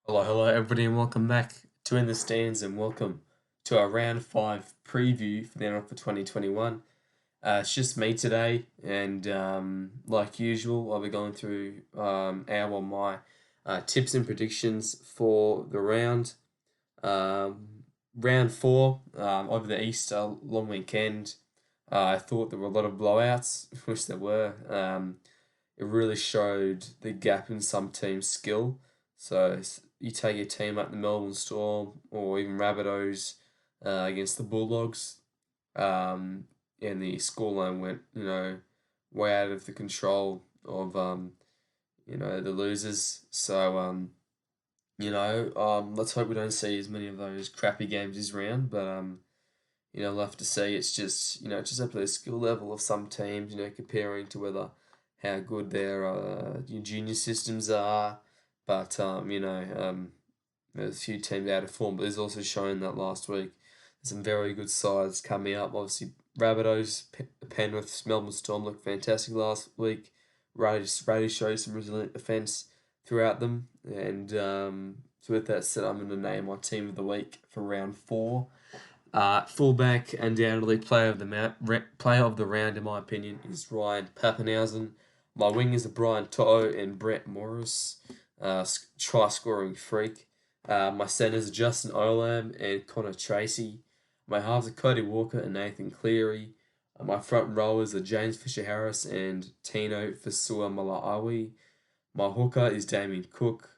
Hello, everybody, and welcome back to In the Stands, and welcome to our round five preview for the NRL for 2021. It's just me today, and like usual, I'll be going through my tips and predictions for the round. Round four, over the Easter long weekend, I thought there were a lot of blowouts, which there were. It really showed the gap in some teams' skill. So you take your team like the Melbourne Storm or even Rabbitohs against the Bulldogs, and the scoreline went, way out of the control of, the losers. So, let's hope we don't see as many of those crappy games this round. But, we'll have to see. It's just, just up to the skill level of some teams, comparing to whether how good their your junior systems are. But, there's a few teams out of form, but there's also shown that last week there's some very good sides coming up. Obviously, Rabbitohs, Penrith, Melbourne Storm looked fantastic last week. Raiders showed some resilient defence throughout them. And so with that said, I'm going to name my team of the week for round four. Fullback, undoubtedly player of the round in my opinion is Ryan Papenhuyzen. My wingers are Brian To'o and Brett Morris, try scoring freak. My centers are Justin Olam and Connor Tracy. My halves are Cody Walker and Nathan Cleary. My front rowers are James Fisher Harris and Tino Fasua Malaawi. My hooker is Damien Cook.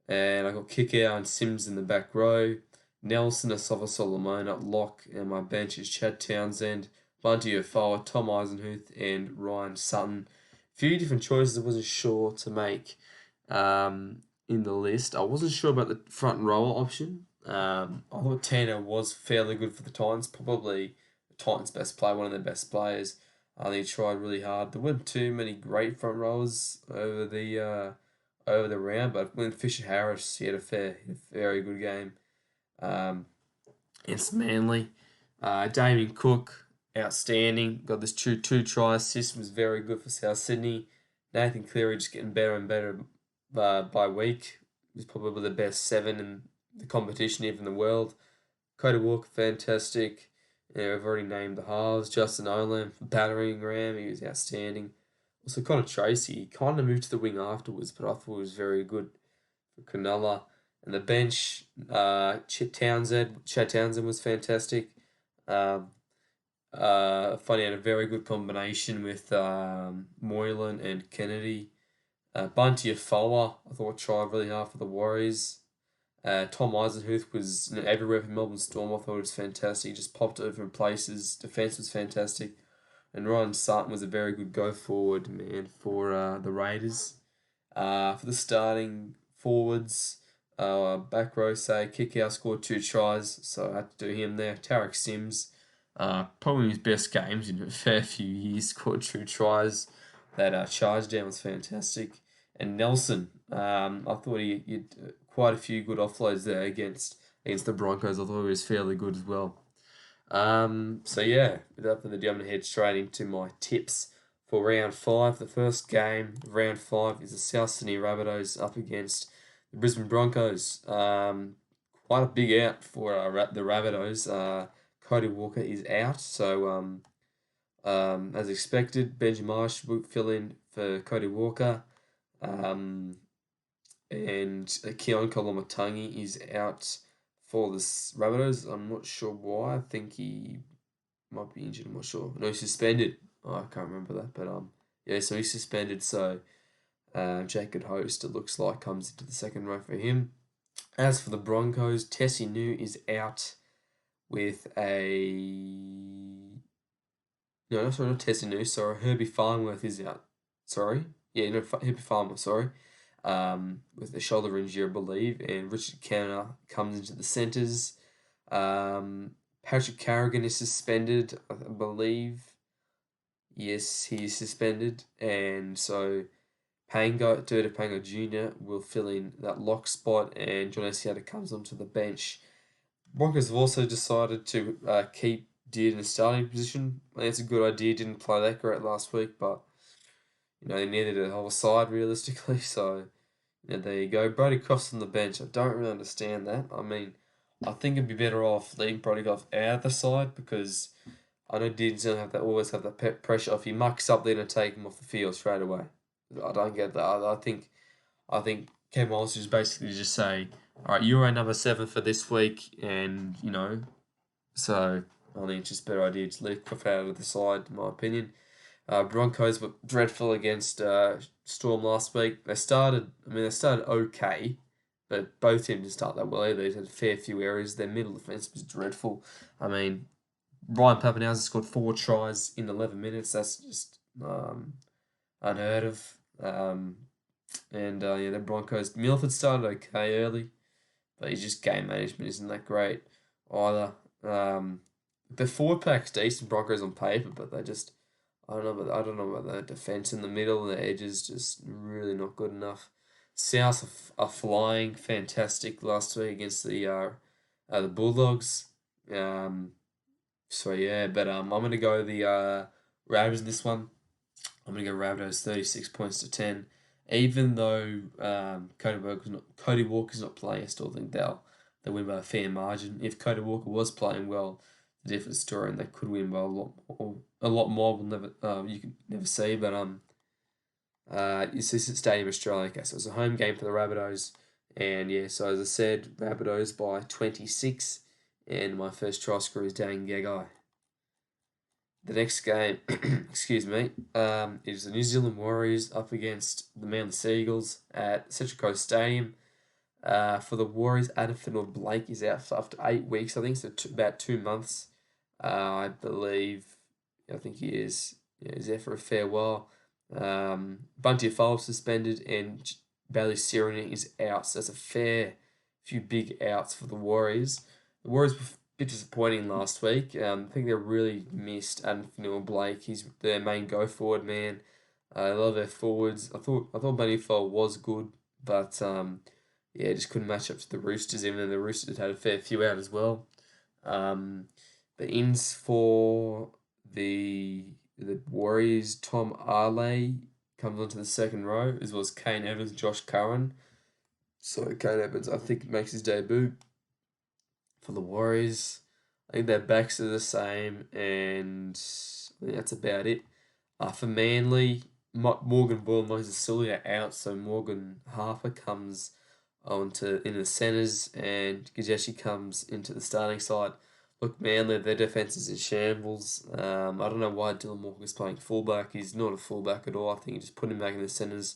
And I got Kikau and Sims in the back row. Nelson Asafa Solomon at lock, and my bench is Chad Townsend, Bunty Ofoa, Tom Eisenhuth, and Ryan Sutton. A few different choices I wasn't sure to make in the list. I wasn't sure about the front rower option. I thought Tano was fairly good for the Titans, probably the Titans' best player, one of their best players. I think he tried really hard. There weren't too many great front rowers over the round, but when Fisher Harris, he had a very good game. Against Manly. Damien Cook, outstanding. Got this two try assist, was very good for South Sydney. Nathan Cleary just getting better and better by week. He's probably the best seven in the competition, even in the world. Cody Walker, fantastic. We've already named the halves. Justin Olam, battering ram, he was outstanding. Also, Connor Tracy, he kind of moved to the wing afterwards, but I thought he was very good for Cronulla. And the bench, Chad Townsend was fantastic. Funny had a very good combination with Moylan and Kennedy. Bunty Afoa, I thought tried really hard for the Warriors. Tom Eisenhuth was everywhere for Melbourne Storm. I thought it was fantastic. He just popped over in places. Defense was fantastic. And Ryan Sutton was a very good go forward man for the Raiders. For the starting forwards, back row, say, Kikau scored two tries, so I had to do him there. Tarek Sims, probably his best games in a fair few years, scored two tries. That charge down was fantastic. And Nelson, I thought he had quite a few good offloads there against the Broncos. I thought he was fairly good as well. So yeah, without further ado, I'm gonna head straight into my tips for round five. The first game of round five is the South Sydney Rabbitohs up against the Brisbane Broncos. Quite a big out for the Rabbitohs. Cody Walker is out, so as expected, Benji Marsh will fill in for Cody Walker. And Keon Kolomatangi is out for the Rabbitohs. I'm not sure why. I think he might be injured. I'm not sure. No, he's suspended. Oh, I can't remember that, but yeah. So he's suspended. So Jacob Host, it looks like, comes into the second row for him. As for the Broncos, Tessie New is out with a no, sorry, not Tessie New. Sorry, Herbie Farnworth is out. Sorry, yeah, no, Herbie Farnworth. Sorry. With the shoulder injury, I believe, and Richard Counter comes into the centres. Patrick Carrigan is suspended, I believe. Yes, he is suspended, and so Durda Pango Jr. will fill in that lock spot, and John Asiata comes onto the bench. Broncos have also decided to keep Deard in the starting position. I think it's a good idea. Didn't play that great last week, but they needed a whole side realistically, so Yeah, there you go. Brody Croft's on the bench. I don't really understand that. I mean, I think it'd be better off leaving Brody Croft out of the side because I know Dean's gonna have that always have that pressure. If he mucks up, they're gonna take him off the field straight away. I don't get that. I think Kevin Wallace is basically just say, all right, you're our number 7 for this week, and so I think it's just a better idea to leave Croft out of the side, in my opinion. Broncos were dreadful against Storm last week. They started okay, but both teams didn't start that well either. They had a fair few errors. Their middle defense was dreadful. I mean, Ryan Papenhuyzen scored 4 tries in 11 minutes. That's just unheard of. And the Broncos. Milford started okay early, but his just game management isn't that great either. The forward pack's decent, Broncos on paper, but they just I don't know about the defense in the middle and the edges just really not good enough. South are flying fantastic last week against the Bulldogs. Um, so yeah, but I'm gonna go the Rabbits in this one. I'm gonna go Rabbitohs 36 points to 10. Even though Cody Walker's not playing, I still think they'll win by a fair margin. If Cody Walker was playing well, the different story, and they could win by a lot more. A lot more. We'll never you can never see, but it's at Stadium Australia. Okay, so it's a home game for the Rabbitohs, and yeah, so as I said, Rabbitohs by 26, and my first try scorer is Dan Gagai. The next game, excuse me, is the New Zealand Warriors up against the Manly Seagulls at Central Coast Stadium. For the Warriors, Adam Finnell-Blake is out for after 8 weeks, I think, so about 2 months. I believe, I think he is. Yeah, he's there for a fair while. Bunty Afoa suspended, and Bailey Sirini is out, so that's a fair few big outs for the Warriors. The Warriors were a bit disappointing last week. I think they really missed Adam Finnell-Blake. He's their main go forward man. I love their forwards. I thought Bunty Afoa was good, but yeah, just couldn't match up to the Roosters, even though the Roosters had a fair few out as well. The ins for the Warriors, Tom Arley comes onto the second row, as well as Kane Evans, Josh Curran. So Kane Evans, I think, makes his debut for the Warriors. I think their backs are the same, and I think that's about it. For Manly, Morgan Bull and Moses Sully are out, so Morgan Harper comes in the centres, and Gajeshi comes into the starting side. Look, Manly, their defence is in shambles. I don't know why Dylan Walker's playing fullback. He's not a fullback at all. I think you just put him back in the centres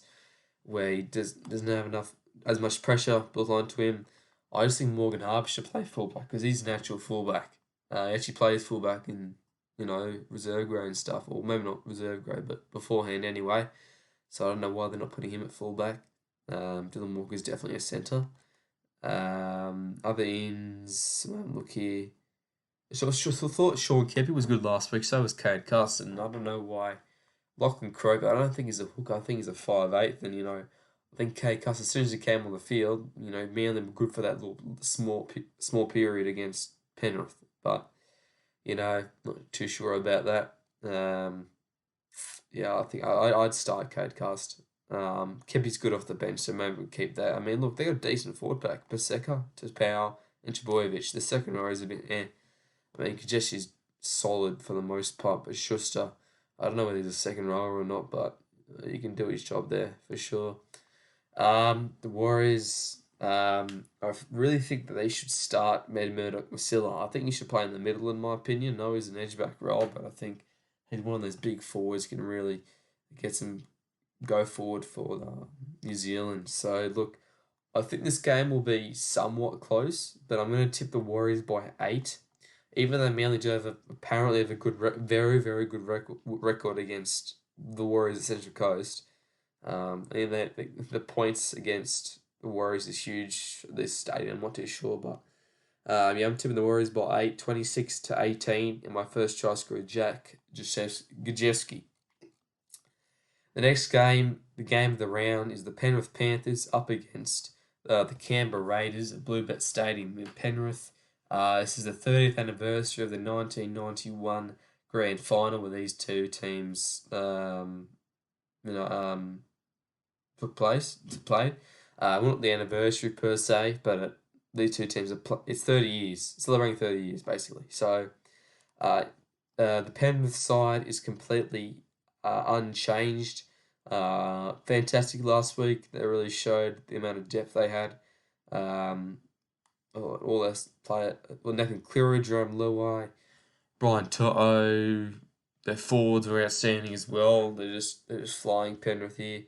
where he doesn't have as much pressure built onto him. I just think Morgan Harper should play fullback because he's a natural fullback. He actually plays fullback in reserve grade and stuff, or maybe not reserve grade, but beforehand anyway. So I don't know why they're not putting him at fullback. Dylan Walker's definitely a centre. Other ins, look here. So I thought Sean Keppie was good last week, so was Cade Custon. I don't know why. Lachlan Croker, I don't think he's a hooker, I think he's a 5'8", and I think Cade Custon, as soon as he came on the field, Manly were good for that little small period against Penrith, but, not too sure about that. Yeah, I think I'd start Cade Cust. Keppie's good off the bench, so maybe we'll keep that. I mean, look, they got a decent forward pack. Paseka, Power, and Trbojevic. The second row is a bit I mean, Kajeshi's solid for the most part, but Schuster, I don't know whether he's a second rower or not, but he can do his job there for sure. The Warriors, I really think that they should start Med Murdoch Masilla. I think he should play in the middle, in my opinion. No, he's an edge back role, but I think he's one of those big forwards can really get some go forward for New Zealand. So look, I think this game will be somewhat close, but I'm going to tip the Warriors by 8. Even though Manly do apparently have a good, very, very good record against the Warriors at Central Coast. And the points against the Warriors is huge at this stadium. I'm not too sure, but I'm tipping the Warriors by 8, 26-18, and my first try scorer Jack Gajewski. The next game, the game of the round, is the Penrith Panthers up against the Canberra Raiders at Bluebet Stadium in Penrith. This is the 30th anniversary of the 1991 Grand Final where these two teams, played. Not the anniversary per se, but these two teams it's 30 years, celebrating 30 years basically. So uh, the Penrith side is completely unchanged. Fantastic last week. They really showed the amount of depth they had. Um, all their player, well, Nathan Cleary, Jerome Luai, Brian Toto, their forwards were outstanding as well. They're just flying Penrith here.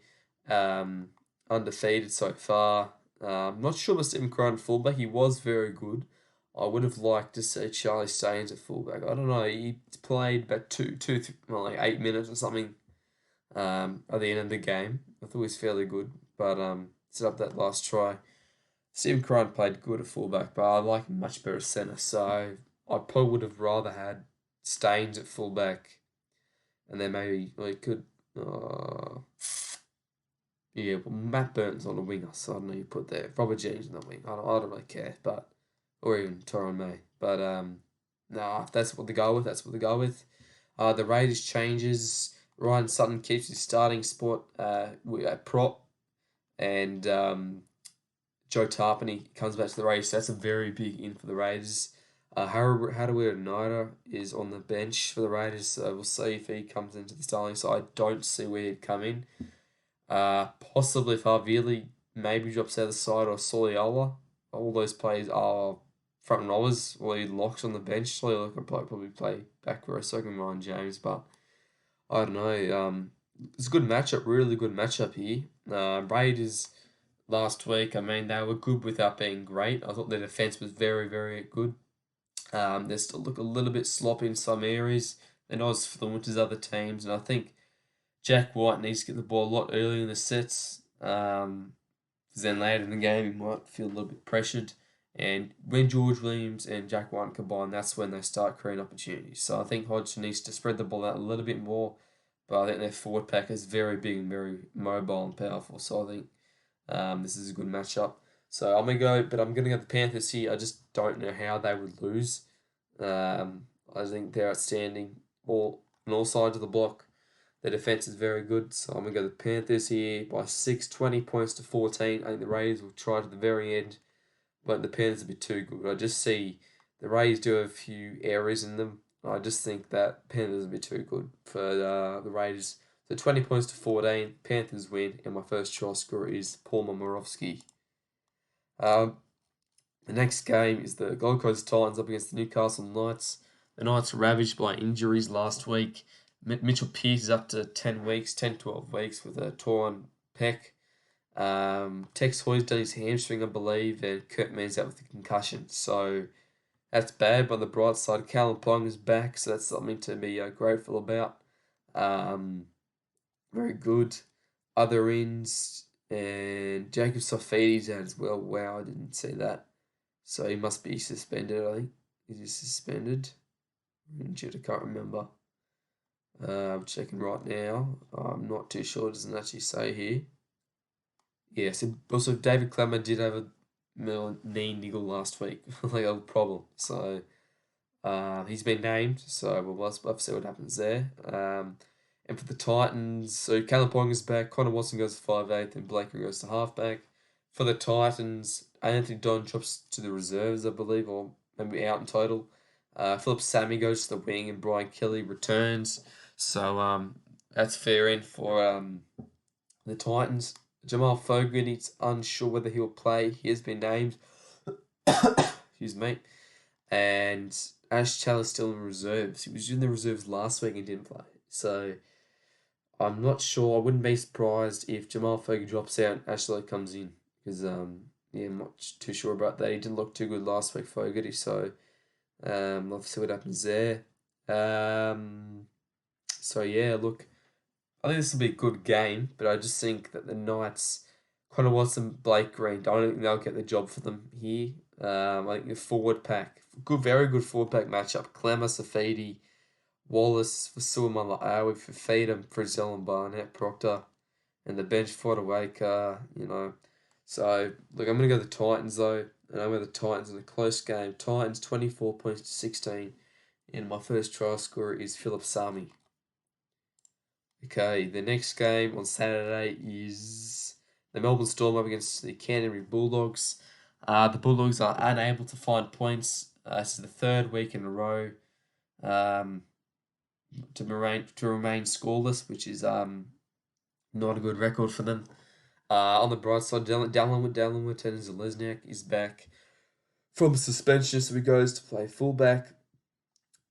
Um, Undefeated so far. Not sure about Stephen Crichton fullback. He was very good. I would have liked to see Charlie Staines at fullback. I don't know. He played about like 8 minutes or something. At the end of the game, I thought he was fairly good, but set up that last try. Stephen Crichton played good at fullback, but I like him much better at centre. So I probably would have rather had Staines at fullback, and then maybe like could, yeah, well, Matt Burton's on the winger, so I don't know who you put there. Robert James on the wing. I don't really care, but or even Tyrone May. But nah, if that's what they go with, that's what they go with. The Raiders changes. Ryan Sutton keeps his starting spot at prop, and Joe Tarpany comes back to the Raiders. So that's a very big in for the Raiders. Hadawira Naira is on the bench for the Raiders, so we'll see if he comes into the starting side. I don't see where he'd come in. Possibly if Harvili maybe drops out of the side or Soliola. All those players are front rowers or he locks on the bench. Soliola could probably play back row second Ryan James, but I don't know. It's a good matchup, really good matchup here. Raiders last week, I mean, they were good without being great. I thought their defense was very, very good. They still look a little bit sloppy in some areas. They're not as fluent as other teams, and I think Jack White needs to get the ball a lot earlier in the sets. Because then later in the game, he might feel a little bit pressured. And when George Williams and Jack White combine, that's when they start creating opportunities. So I think Hodgson needs to spread the ball out a little bit more. But I think their forward pack is very big and very mobile and powerful. So I think this is a good matchup. So I'm gonna go the Panthers here. I just don't know how they would lose. I think they're outstanding on all sides of the block. Their defense is very good, so I'm gonna go the Panthers here by 6, 20 points to 14. I think the Raiders will try to the very end, but the Panthers will be too good. I just see the Raiders do have a few errors in them. I just think that Panthers will be too good for the Raiders. So 20 points to 14, Panthers win, and my first choice scorer is Paul Momirovski. The next game is the Gold Coast Titans up against the Newcastle Knights. The Knights were ravaged by injuries last week. Mitchell Pearce is up to 10 weeks, 10, 12 weeks with a torn pec. Tex Hoy's done his hamstring, I believe, and Kurt Mann's out with a concussion. So that's bad. But on the bright side, Callum Ponga is back, so that's something to be grateful about. Very good. Other ins, and Jacob Safadi's out as well. Wow, I didn't see that. So he must be suspended, I think. Is he suspended? Injured, I can't remember. I'm checking right now. I'm not too sure. It doesn't actually say here. Yeah, so also David Clemmer did have a knee niggle last week, like a problem. So he's been named. So we'll have to see what happens there. And for the Titans, so Callum Ponga's back. Connor Watson goes to 5'8", and Blakey goes to halfback. For the Titans, Anthony Don drops to the reserves, I believe, or maybe out in total. Philip Sammy goes to the wing, and Brian Kelly returns. So that's fair in for the Titans. Jamal Fogarty's unsure whether he'll play. He has been named. Excuse me. And Ash Challer's still in reserves. He was in the reserves last week and didn't play. So I'm not sure. I wouldn't be surprised if Jamal Fogarty drops out and Ash Challer comes in. Because yeah, I'm not too sure about that. He didn't look too good last week, Fogarty. So we'll see what happens there. So yeah, look, I think this will be a good game, but I just think that the Knights kind of want some Blake Green. I don't think they'll get the job for them here. I think the forward pack, very good forward pack matchup. Clemmer, Safidi, Wallace, Vasua Malaawi, Fafita, Frizzell and Barnett, Proctor, and the bench for Waker, So, look, I'm going to go the Titans, though, and I'm going to the Titans in a close game. Titans, 24 points to 16, and my first trial scorer is Philip Sami. Okay, the next game on Saturday is The Melbourne Storm up against the Canterbury Bulldogs. The Bulldogs are unable to find points. This is the third week in a row um, to remain scoreless, which is not a good record for them. On the bright side, Dallin Wittens Lesniak is back from suspension, so he goes to play fullback.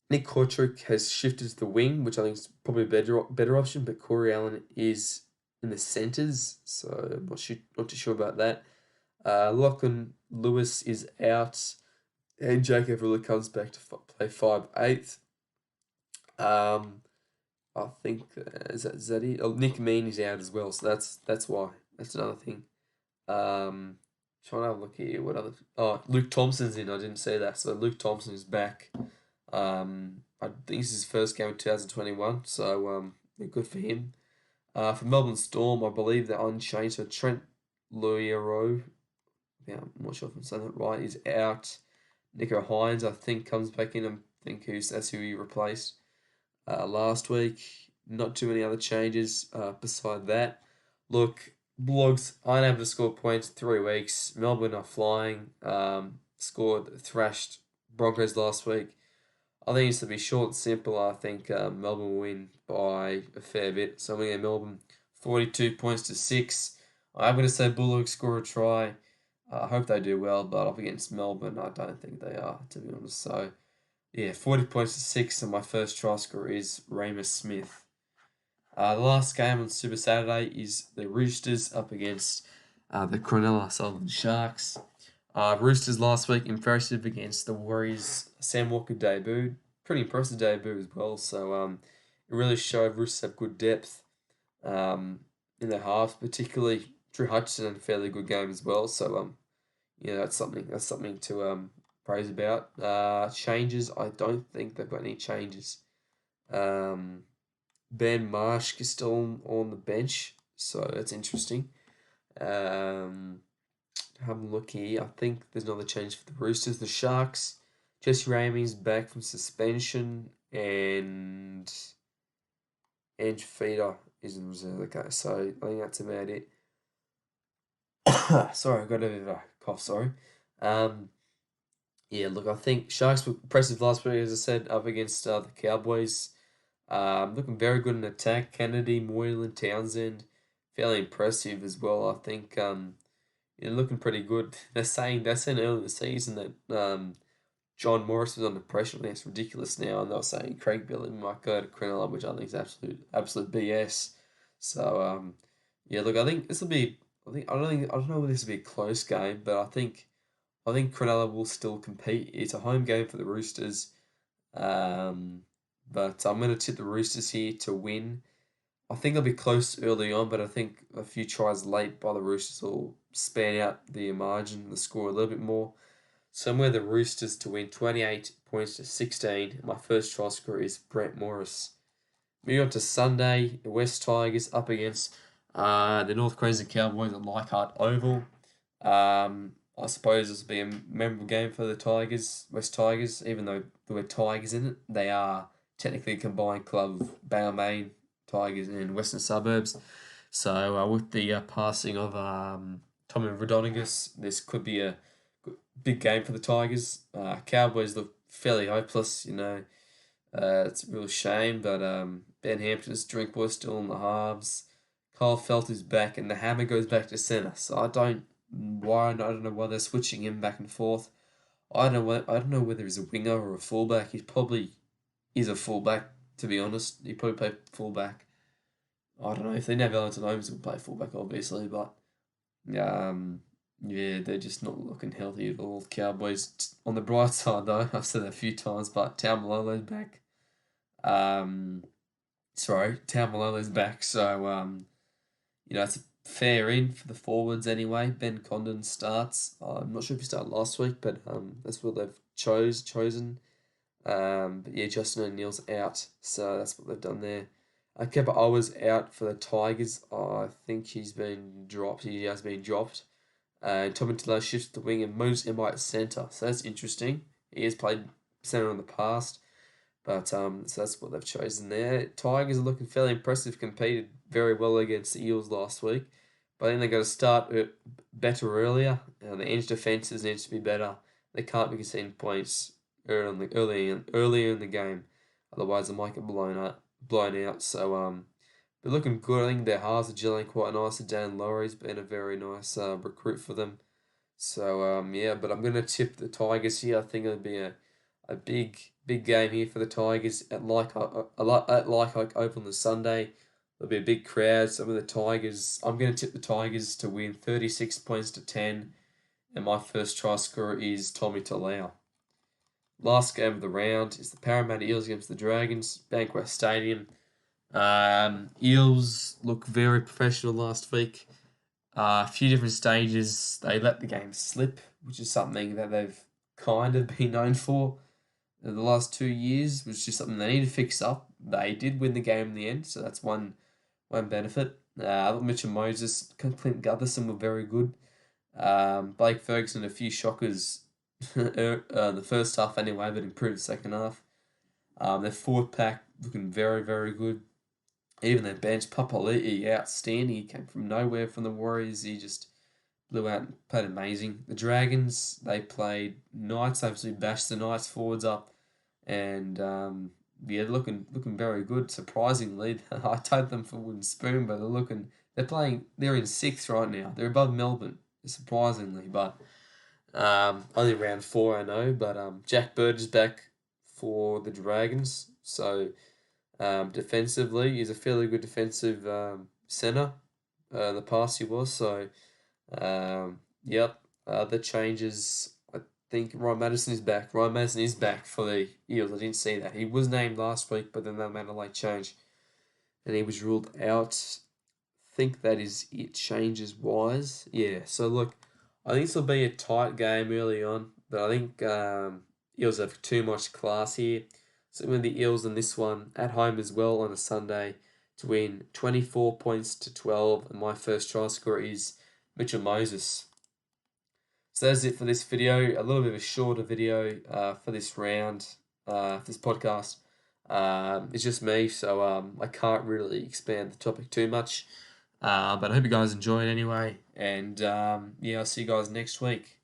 Nick Korchuk has shifted to the wing, which I think is probably a better option, but Corey Allen is in the centres, so I'm not too sure about that. Lachlan Lewis is out, and Jacob really comes back to play 5'8". I think is that it? Oh, Nick Mean is out as well, so that's why. That's another thing. Trying to have a look here. What other? Oh, Luke Thompson's in. I didn't say that. So Luke Thompson is back. I think this is his first game of 2021. So good for him. For Melbourne Storm, I believe they're unchanged. So Trent Loiero, yeah, I'm not sure if I'm saying that right, is out. Nico Hines, I think, comes back in. That's who he replaced last week. Not too many other changes beside that. Look, Blogs unable to score points 3 weeks. Melbourne are flying. Thrashed Broncos last week. I think it's to be short and simple. I think Melbourne will win by a fair bit. So I'm going to Melbourne 42 points to 6. I'm going to say Bulldogs score a try. I hope they do well, but up against Melbourne, I don't think they are, to be honest. So, yeah, 40 points to 6, and my first try scorer is Ramus Smith. The last game on Super Saturday is the Roosters up against the Cronulla Sullivan Sharks. Roosters last week impressive against the Warriors. Sam Walker debuted, pretty impressive debut as well. So it really showed Roosters have good depth in their halves, particularly Drew Hutchison had a fairly good game as well. So that's something to praise about. Changes, I don't think they've got any changes. Ben Marsh is still on the bench, so that's interesting. Have a look here. I think there's another change for the Roosters. The Sharks, Jesse Ramey's back from suspension, and Ange Feeder is in reserve. Okay, so I think that's about it. Sorry, I got a bit of a cough, sorry. Yeah, look, I think Sharks were impressive last week, as I said, up against the Cowboys. Looking very good in attack. Kennedy, Moylan, Townsend, fairly impressive as well. I think looking pretty good. They're saying early in the season that John Morris was under pressure. I think it's ridiculous now, and they're saying Craig Bellamy might go to Cronulla, which I think is absolute BS. So yeah, look, I think this will be. I don't know whether this will be a close game, but I think Cronulla will still compete. It's a home game for the Roosters. Um, but I'm going to tip the Roosters here to win. I think they'll be close early on, but I think a few tries late by the Roosters will span out the margin, the score a little bit more. So I'm going to the Roosters to win 28 points to 16. My first try scorer is Brett Morris. Moving on to Sunday, the West Tigers up against the North Queensland Cowboys at Leichhardt Oval. I suppose this will be a memorable game for the West Tigers, even though there were Tigers in it. They are technically a combined club of Balmain Tigers and Western Suburbs. So with the passing of Tommy Rodonigus, this could be a big game for the Tigers. Cowboys look fairly hopeless, it's a real shame, but Ben Hampton's Drinkwater still in the halves. Kyle Felt is back, and the hammer goes back to centre. So I don't know why they're switching him back and forth. I don't know whether he's a winger or a fullback. He probably is a fullback, to be honest. He probably play fullback. I don't know if they never Valentine Holmes will play fullback, obviously, but yeah, they're just not looking healthy at all. Cowboys on the bright side though, I've said that a few times, but Taumalolo's back. Taumalolo's back, so it's a fair in for the forwards anyway. Ben Condon starts. I'm not sure if he started last week, but that's what they've chosen. But yeah, Justin O'Neill's out, so that's what they've done there. Kepa Owa's out for the Tigers. I think he's been dropped. He has been dropped. Tommy Tilo shifts to the wing and moves him at centre. So that's interesting. He has played centre in the past. But so that's what they've chosen there. Tigers are looking fairly impressive. Competed very well against the Eels last week. But I think they got to start better earlier. The edge defenses needs to be better. They can't be conceding points early in the game, otherwise they might get blown out. So they're looking good. I think their halves are gelling quite nicely. Dan Laurie's been a very nice recruit for them. So yeah, but I'm gonna tip the Tigers here. I think it'll be a big game here for the Tigers at like open the Sunday. There'll be a big crowd. Some of the Tigers. I'm gonna tip the Tigers to win 36 points to 10, and my first try scorer is Tommy Talau. Last game of the round is the Parramatta Eels against the Dragons, Bankwest Stadium. Eels look very professional last week. A few different stages, they let the game slip, which is something that they've kind of been known for the last 2 years, which is something they need to fix up. They did win the game in the end, so that's one benefit. I thought Mitchell Moses, Clint Gutherson were very good. Blake Ferguson, a few shockers the first half anyway, but improved the second half. Their forward pack looking very good. Even their bench, Papali'i, outstanding. He came from nowhere from the Warriors. He just blew out and played amazing. The Dragons, they played Knights, obviously bashed the Knights forwards up, and yeah, looking very good. Surprisingly, I take them for wooden spoon, but they're in sixth right now. They're above Melbourne, surprisingly, but only round four I know. But Jack Bird is back for the Dragons, so defensively, he's a fairly good defensive centre. In the past he was, so yep. The changes, I think Ryan Madison is back. Ryan Madison is back for the Eels. I didn't see that. He was named last week, but then they made a late change, and he was ruled out. Think that is it. Changes wise, yeah. So look, I think this will be a tight game early on, but I think Eels have too much class here. So with the Eels in this one at home as well on a Sunday to win 24 points to 12, and my first try scorer is Mitchell Moses. So that's it for this video. A little bit of a shorter video for this round, for this podcast. It's just me, so I can't really expand the topic too much. But I hope you guys enjoyed anyway. And yeah, I'll see you guys next week.